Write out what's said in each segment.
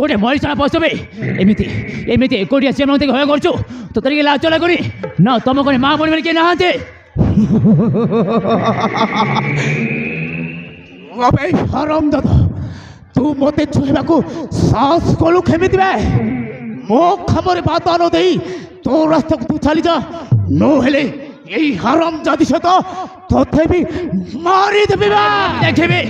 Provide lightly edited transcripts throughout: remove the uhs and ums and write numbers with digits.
गोटे मरीषा पशुबे एमती एमती एकोटिया से मत हय करछु तो तरीके लाज चला करी ना तुम कोने मां बन के नहाते अबे हराम दादा तू मते छुएबा को साहस कोलु खेमिति बे मो खबर बात न देई तो रास्ता को तू चली जा नो हेले यही हराम जाति से तो तोथे भी मारी देबे देखबे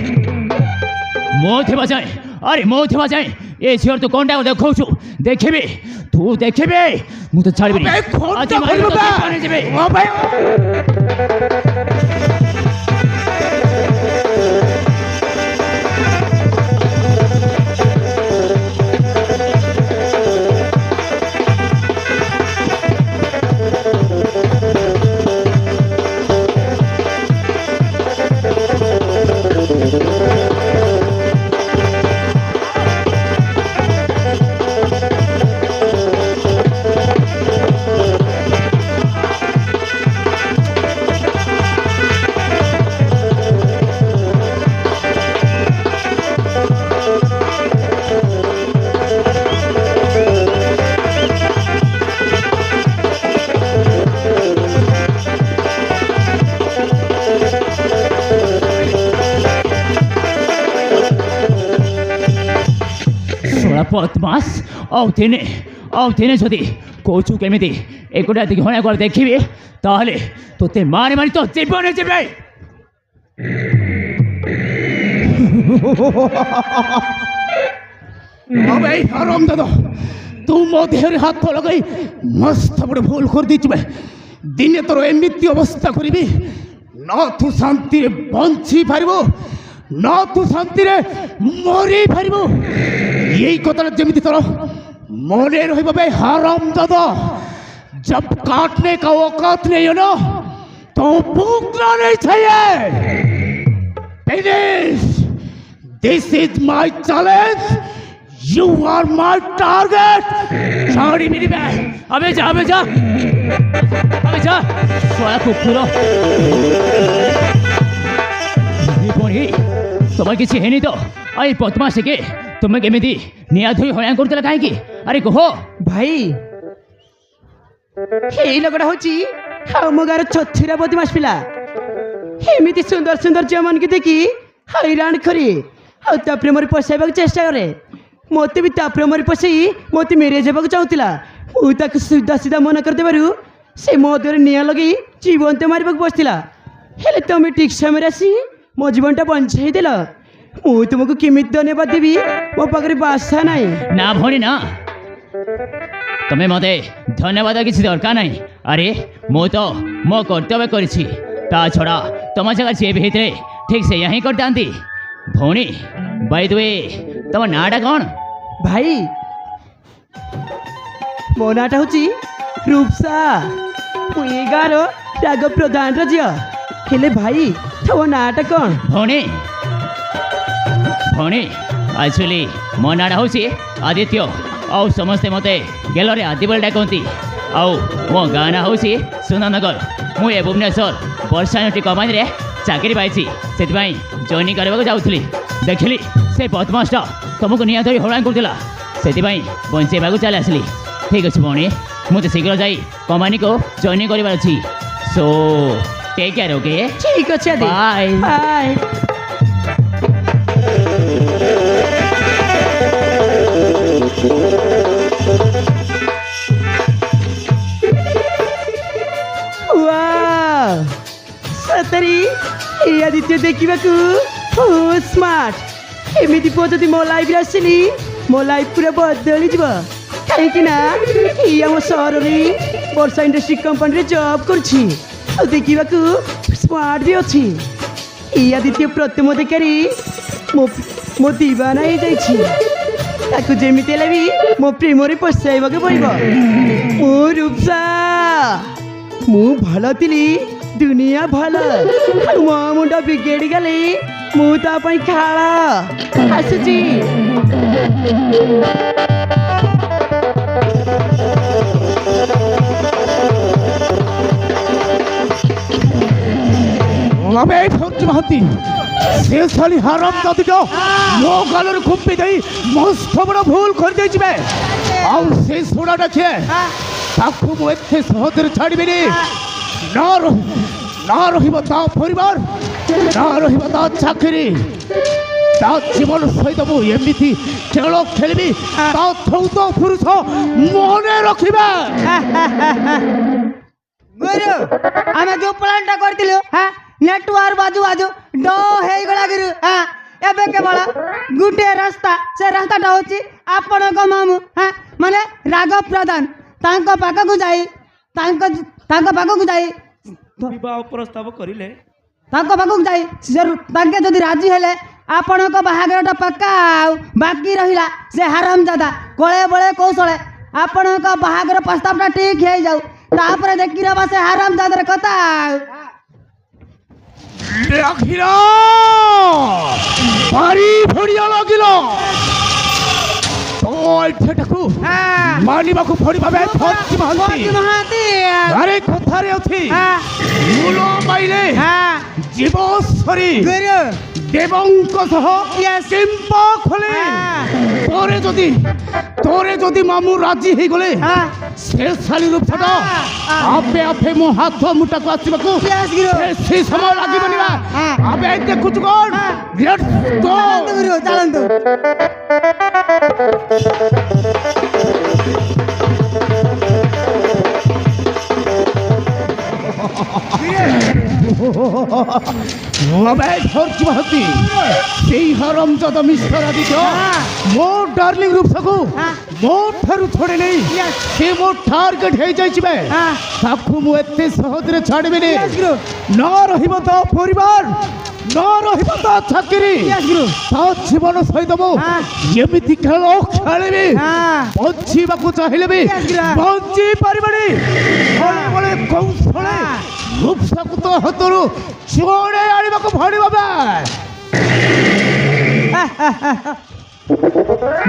मो थेबा जाए अरे मो थेबा जाए ए छियर तो कोंडा को देखौ छु देखबे तू देखबे मु तो छाड़बे अबे खोटा बोलबे अबे बदमाश औने जदि कौचु केमी एकोटा दिघणा कर देखी ताहले तोते मारे मारी तो जीवन जीवे अबे हराम दादा तू मो देहरे हाथ लगाई मस्त बड़े भूल कर दी दिने तोर एमती अवस्था करी न तू शांति बंची पार न तू शांति मरी पार यही कथा जमी तोर मने रही हराम दादा जब काटने का औकात नहीं है ना तो भूखना नहीं चाहिए this is my challenge you are my target छोड़ी मेरी बहन अबे जा सोया कुकुर तुम किसी है नहीं तो आई बदमाश के तुम्हें केमी निया धोई हया कर कहीं अरे कह भाई यही लगड़ा हूँ आम गार छछुरा बदमाश पिला एमती सुंदर सुंदर झील मन की देखी हैरान करी ता प्रेम पशाइबा चेष्टा करे मत भी ता प्रेम पशई मत मेरे जावाक चाहूला मुझे सीधा सीधा मना करदे से मो देह निया लगे जीवन मारे बसला हेले तुम ठीक समय आसी मो जीवनटा बंचाई देल मु तुमको केमी धन्यवाद देवी मो पाखे बासा ना ना भणी ना तुम्हें मते धन्यवाद किसी दरकार नहीं अरे मु तो मो कर्तव्य करी छड़ा तुम जगह सी भी होते ठीक से यही करता भौणी बाय द वे तुम नाटा कौन भाई मो नाटा हूँ रूपसा मुई गार राग प्रधान झील हेले भाई तुम नाटा कौन भौणी भौणी एक्चुअली मो नाटा हूँ आदित्य आउ समस्ते मते गेलरे आदि बोल डाकती आउ मो गाँ ना हूँ सुनानगर मुझे भुवनेश्वर वर्षा यूनिट कंपनी रे चाकरी पाई से जॉइनिंग करने जाऊली देखिली से बदमाशटा तुमको निया धरी हड़ा करूला से बंचेबा चली आसली ठीक अच्छे भौणी मुझे शीघ्र जा कंपनी को जॉइनिंग करार अच्छी सो टेक केयर ओके ठीक अच्छे बाय बाय सतरी आदित्य देखा स्मार्ट एमती पुआ जब मो लाइफ आसली मो लाइफ पूरा बदली जीव कहीं आम सहर में वर्षा इंडस्ट्री कंपनी जॉब कर देखा स्मार्ट भी अच्छी आदित्य प्रथम अधिकारी मो दीवाना हो जमी भी मो प्रेम पशाइबा पड़ो मो रूपसा मु भल थी दुनिया भल मो मुंड बिगेड़ गली मुझा खाड़ आसुची महाती ସେ ଶାଲି ହାରାମ ଦାଦିଟା ମୋ ଗାଲରେ କୁମ୍ପି ଦେଇ ମସ୍ତ ବଡ଼ ଭୁଲ କରିଦେଇଯିବେ। ଆଉ ସେ ଶୁଣାଟା କିଏ? ତାକୁ ମୁଁ ଏତେ ସହଜରେ ଛାଡ଼ିବିନି। ନା ରହିବ ତା ପରିବାର, ନା ରହିବ ତା ଚାକିରି। ତା ଜୀବନ ସହିତ ମୁଁ ଏମିତି ଖେଳ ଖେଳିବି ତା ଚଉଦ ପୁରୁଷ ମନେ ରଖିବା। ଗୁରୁ ଆମେ ଯୋଉ ପ୍ଲାନ୍ଟା କରିଥିଲୁ ନେଟୱାର୍କ ବାଜୁ ବାଜୁ ଡ ହେଇଗଲା ଗୁରୁ। ଏବେ କେବଳ ଗୋଟିଏ ରାସ୍ତା, ସେ ରାସ୍ତାଟା ହଉଛି ଆପଣଙ୍କ ମାମୁଁ ମାନେ ରାଘବ ପ୍ରଧାନ ତାଙ୍କ ପାଖକୁ ଯାଇ ବିବାହ ପ୍ରସ୍ତାବ କରିଲେ ତାଙ୍କ ପାଖକୁ ଯାଇ ତାଙ୍କେ ଯଦି ରାଜି ହେଲେ ଆପଣଙ୍କ ବାହାଘରଟା ପକ୍କା। ଆଉ ବାକି ରହିଲା ସେ ହାରାମଜାଦା କଳେ ବଳେ କୌଶଳେ ଆପଣଙ୍କ ବାହାଘର ପ୍ରସ୍ତାବଟା ଠିକ୍ ହେଇଯାଉ, ତାପରେ ଦେଖି ନେବା ସେ ହାରାମଜାଦାର କଥା। লাগিল ভারি ভড়িয়া লাগিল এটাକୁ ମାନିବାକୁ ପଡ଼ିବ। ମହାନ୍ତି ଆରେ କଥାରେ ଅଛି ମୂଳ ପାଇଲେ ଜୀବ ସରି ଦେବଙ୍କ ସହ କେମ୍ପା ଖୋଲେ। তোরে যদি মামু রাজি ହେଇଗଲେ ସେ ଶାଲି ରୂପଟା ଆପେ ଆପେ ମୋ ହାତ ମୁଟାକୁ ଆସିବାକୁ ସେ ସମୟ ଲାଗିବନି। ଆମେ ଦେଖୁଛୁ କଣ? ଚାଲନ୍ତୁ সেই হারামজাদা মিস্টার আদিত্য ମୋ ଡାର୍ଲିଂ ରୂପସାକୁ ମୋ ଠାରୁ ଛଡ଼େଇ ନେଇ ସେ ମୋ ଟାର୍ଗେଟ ହେଇଯାଇଛି। ତାକୁ ମୁଁ ଏତେ ସହଜରେ ଛାଡ଼ିବିନି। ନ ରହିବ ତା ପରିବାର, ନ ରହିବ ତା ଚାକିରି, ତା ଜୀବନ ସହିତ ମୁଁ ଏମିତି ଖେଳ ଖେଳିବି ବଞ୍ଚିବାକୁ ଚାହିଁଲେ ବି ବଞ୍ଚି ପାରିବନି। ବଳେ କୌଶଳେ ରୂପସାକୁ ତ ହାତରୁ ଛଡ଼େଇ ଆଣିବାକୁ ପଡ଼ିବ।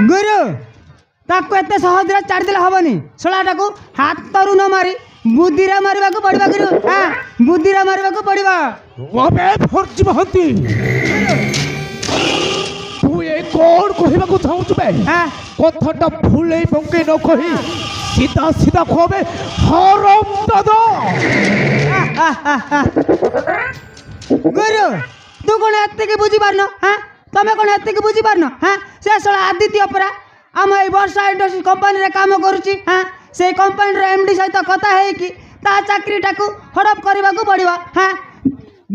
ଗୁରୁ ତାକୁ ଏତେ ସହଜରେ ଛାଡ଼ିଦେଲେ ହବନି। ଶଳାଟାକୁ ହାତରୁ ନ ମାରି ବୁଦ୍ଧିରେ ମାରିବାକୁ ପଡ଼ିବ ଗୁରୁ। ବୁଦ୍ଧିରେ ମାରିବାକୁ ପଡ଼ିବ। ଫର୍ଜି ମହାନ୍ତି ତୁ ଏ କଣ କହିବାକୁ ଚାହୁଁଛୁ? କଥାଟା ଭୁଲେଇ ପକେଇ ନ କହି ସିଧା ସିଧା କହବେ ହାରାମଜାଦା। ଗୁରୁ ତୁ କଣ ଏତିକି ବୁଝିପାରୁନ? ତମେ କଣ ଏତିକି ବୁଝିପାରୁନ? ସେ ଶଳା ଆଦିତ୍ୟ ପରା ଆମ ଏଇ ବର୍ଷା ଇଣ୍ଡଷ୍ଟ୍ରି କମ୍ପାନୀରେ କାମ କରୁଛି। ସେଇ କମ୍ପାନୀର ଏମ୍ଡି ସହିତ କଥା ହେଇକି ତା ଚାକିରିଟାକୁ ହଡପ କରିବାକୁ ପଡ଼ିବ।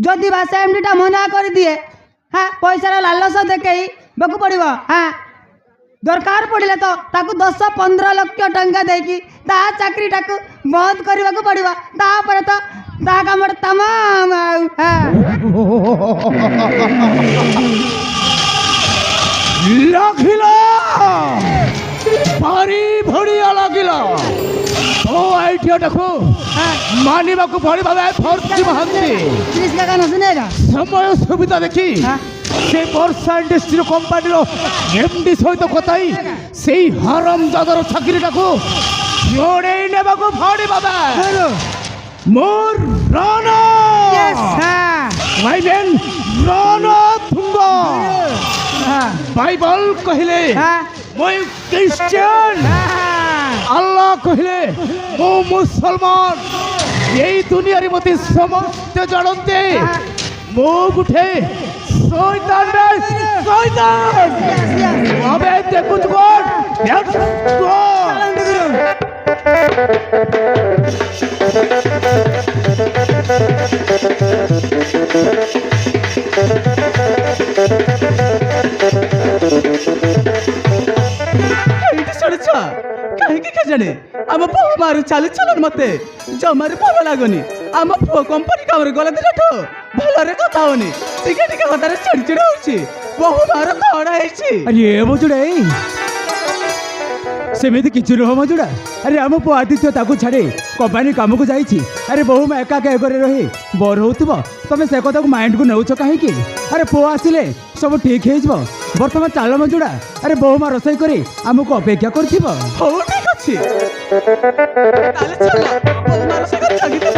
ଯଦି ବା ସେ ଏମ୍ଡିଟା ମନା କରିଦିଏ ପଇସାର ଲାଲସ ଦେଖେଇବାକୁ ପଡ଼ିବ। ଦରକାର ପଡ଼ିଲେ ତ ତାକୁ 10-15 ଲକ୍ଷ ଟଙ୍କା ଦେଇକି ତା ଚାକିରିଟାକୁ ବନ୍ଦ କରିବାକୁ ପଡ଼ିବ। ତାପରେ ତ ତା କାମଟା ତମାମ। লাগিল ভারি ভড়িয়া লাগিল তো আইডিয়াটাକୁ ମାନିବାକୁ ପଡ଼ିବ। ଫର୍ଜି ମହାନ୍ତି ସମୟ ସୁବିଧା ଦେଖି ସେ ବର୍ଷା ଇଣ୍ଡଷ୍ଟ୍ରି କମ୍ପାନୀର ଏମ୍ଡି ସହିତ କଥା ହେଇ ସେଇ ହାରାମଜାଦାର ଚାକିରିଟାକୁ ଛଡ଼େଇ ନେବାକୁ ପଡ଼ିବ। ମୋର ରନ ରଣଥୁଙ୍ଗ। বাইবেল কহিলে মই খ্রিস্টান, আল্লাহ কহিলে মো মুসলমান। এই দুনিয়ার মধ্যে সমস্ত জানতে মো গুঠে শয়তান শয়তান। আমি দেখুছ কোন କାହିଁକି କେଜାଣି ଆମ ପୁଅ ମାରୁ ଚାଲିଚଳନ ମତେ ଜମାରୁ ଭଲ ଲାଗୁନି। ଆମ ପୁଅ କମ୍ପାନୀ କାମରେ ଗଲା ଦିନଠୁ ଭଲରେ କଥା ହଉନି, ଟିକେ ଟିକେ କଥାରେ ଚିଡ଼ଚିଡ଼ ହଉଛି। ବହୁ ମାର କଣ ହେଇଛି? ଆରେ ମଜୁଡ଼ା ସେମିତି କିଛି ନୁହଁ ମଜୁଡ଼ା। ଆରେ ଆମ ପୁଅ ଆଦିତ୍ୟ ତାକୁ ଛାଡ଼ି କମ୍ପାନୀ କାମକୁ ଯାଇଛି। ଆରେ ବୋହୁ ମା ଏକା ଘରେ ରହି ବୋର ହଉଥିବ, ତମେ ସେ କଥାକୁ ମାଇଣ୍ଡକୁ ନେଉଛ କାହିଁକି? ଆରେ ପୁଅ ଆସିଲେ ସବୁ ଠିକ୍ ହେଇଯିବ। ବର୍ତ୍ତମାନ ଚାଲ ମଜୁଡ଼ା, ଆରେ ବୋହୁ ମା ରୋଷେଇ କରି ଆମକୁ ଅପେକ୍ଷା କରିଥିବ। ହଉ ଠିକ୍ ଅଛି, ତାହେଲେ ଚାଲ ବୋହୁ ମା ରୋଷେଇ କରି ଛାଡ଼ିଦେବ।